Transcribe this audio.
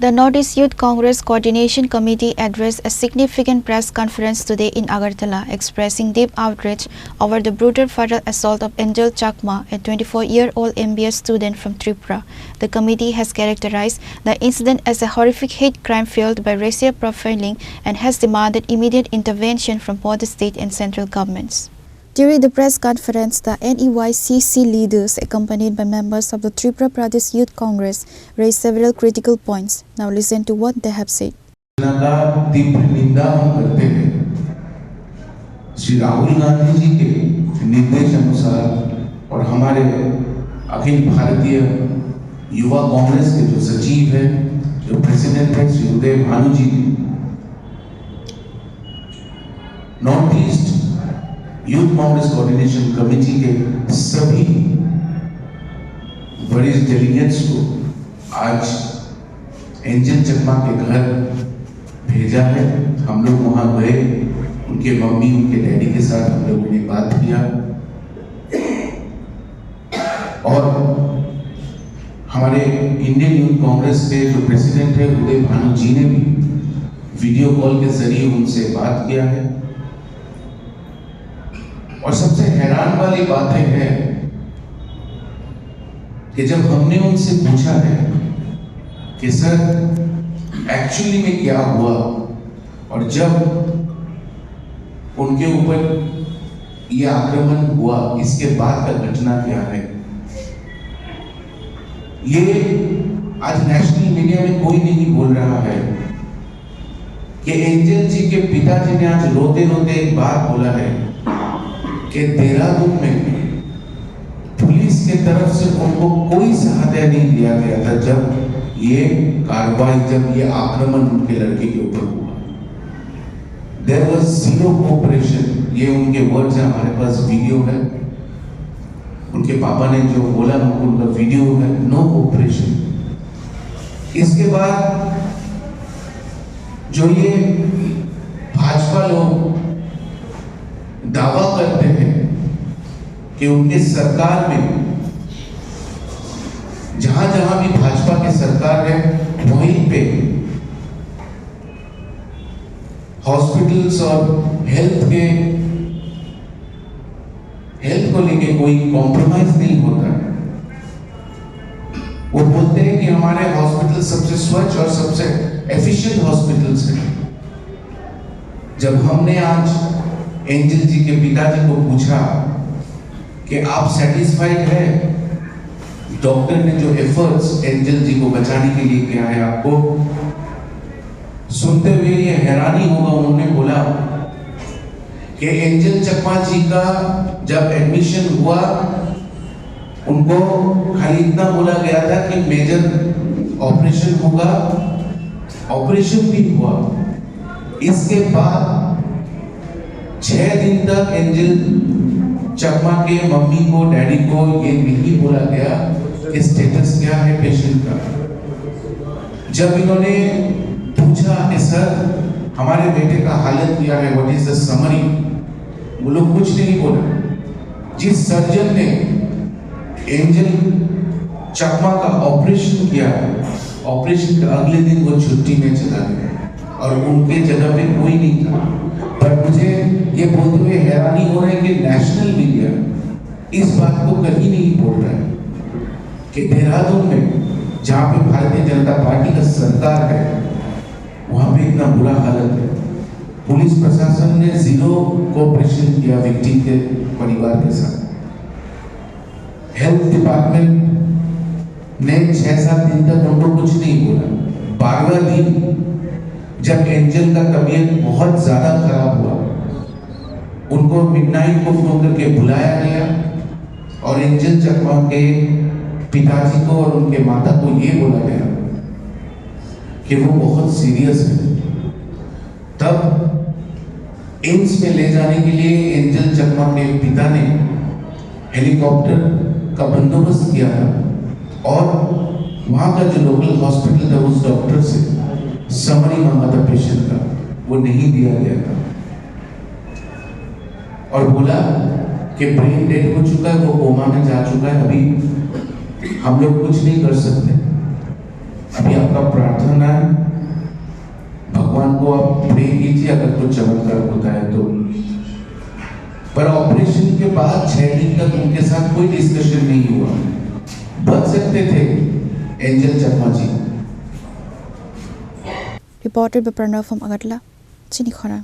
The Northeast Youth Congress Coordination Committee addressed a significant press conference today in Agartala, expressing deep outrage over the brutal fatal assault of Angel Chakma, a 24-year-old MBA student from Tripura. The committee has characterized the incident as a horrific hate crime fueled by racial profiling and has demanded immediate intervention from both the state and central governments. During the press conference, the NEYCC leaders, accompanied by members of the Tripura Pradesh Youth Congress, raised several critical points. Now listen to what they have said. तीव्र निंदा हम करते हैं श्री राहुल गांधी जी के निर्देश अनुसार और हमारे अखिल भारतीय युवा कांग्रेस के जो सचिव हैं, जो प्रेसिडेंट हैं, Shri Uday Bhanu ji, north east youth Congress coordination committee के सभी वरिष्ठ डेलीगेट्स को आज एंजल चकमा के घर भेजा है। हम लोग वहां गए, उनके मम्मी, उनके डैडी के साथ हम लोगों ने बात किया और हमारे इंडियन यूथ कांग्रेस के जो प्रेसिडेंट है उदय भानु जी ने भी वीडियो कॉल के जरिए उनसे बात किया है। और सबसे हैरान वाली बातें हैं कि जब हमने उनसे पूछा है कि सर एक्चुअली में क्या हुआ और जब उनके ऊपर यह आक्रमण हुआ इसके बाद का घटना क्या है, ये आज नेशनल मीडिया में कोई नहीं बोल रहा है कि एंजल जी के पिताजी ने आज रोते रोते एक बात बोला है कि देहरादून में पुलिस के तरफ से उनको कोई सहायता नहीं दिया गया था जब ये कार्रवाई, जब ये आक्रमण उनके लड़के के ऊपर हुआ। There was zero cooperation, ये उनके वर्ड्स हैं, हमारे पास वीडियो है, उनके पापा ने जो बोला उनका वीडियो है, नो कोऑपरेशन। इसके बाद जो ये भाजपा लोग दावा करते हैं कि उनके सरकार में जहां जहां भी भाजपा की सरकार है वहीं पे हॉस्पिटल्स और हेल्थ को लेके कोई कॉम्प्रोमाइज नहीं होता है। वो बोलते हैं कि हमारे हॉस्पिटल सबसे स्वच्छ और सबसे एफिशिएंट हॉस्पिटल्स हैं। जब हमने आज एंजल जी के पिताजी को पूछा कि आप सेटिस्फाइड हैं डॉक्टर ने जो एफर्ट्स एंजल जी को बचाने के लिए किया है, आपको सुनते हुए ये हैरानी होगा, उन्होंने बोला कि एंजल चकमा जी का जब एडमिशन हुआ उनको खाली इतना बोला गया था कि मेजर ऑपरेशन होगा, ऑपरेशन भी हुआ। इसके बाद 6 दिन तक एंजल चकमा के मम्मी को, डैडी को ये नहीं बोला गया कि स्टेटस क्या है पेशेंट का। जब इन्होंने पूछा कि सर हमारे बेटे का हालत क्या है, व्हाट इज द समरी, वो लोग कुछ नहीं बोला। जिस सर्जन ने एंजल चकमा का ऑपरेशन किया, ऑपरेशन के अगले दिन वो छुट्टी में चला गया और उनके जगह पे कोई नहीं था। पर मुझे ये बोलते हुए हैरानी हो रहा है कि नेशनल मीडिया इस बात को कहीं नहीं बोल रहा है कि देहरादून में जहाँ पे भारतीय जनता पार्टी का सरकार है वहाँ पे इतना बुरा हालत है। पुलिस प्रशासन ने जीरो कोऑपरेशन किया विक्टिम के परिवार के साथ। हेल्थ डिपार्टमेंट ने 6-7 दिन तक उनको कुछ नहीं बोला। 12वां दिन जब एंजल का तबीयत बहुत ज्यादा खराब हुआ, उनको मिडनाइट को फोन करके बुलाया गया और एंजल चकमा के पिताजी को और उनके माता को ये बोला गया कि वो बहुत सीरियस है। तब एम्स में ले जाने के लिए एंजल चकमा के पिता ने हेलीकॉप्टर का बंदोबस्त किया था और वहां का जो लोकल हॉस्पिटल था उस डॉक्टर से समरी मांगा था पेशेंट का, वो नहीं दिया गया था और बोला कि ब्रेन डेड हो चुका है, वो कोमा में जा चुका है, अभी हम लोग कुछ नहीं कर सकते। अभी आपका प्रार्थना ही थी अगर कुछ चमत्कार होता है तो। पर ऑपरेशन के बाद 6 दिन तक उनके साथ कोई डिस्कशन नहीं हुआ। बच सकते थे Angel Chakma ji. Reported by Pranav from Agartala, Chini Khara.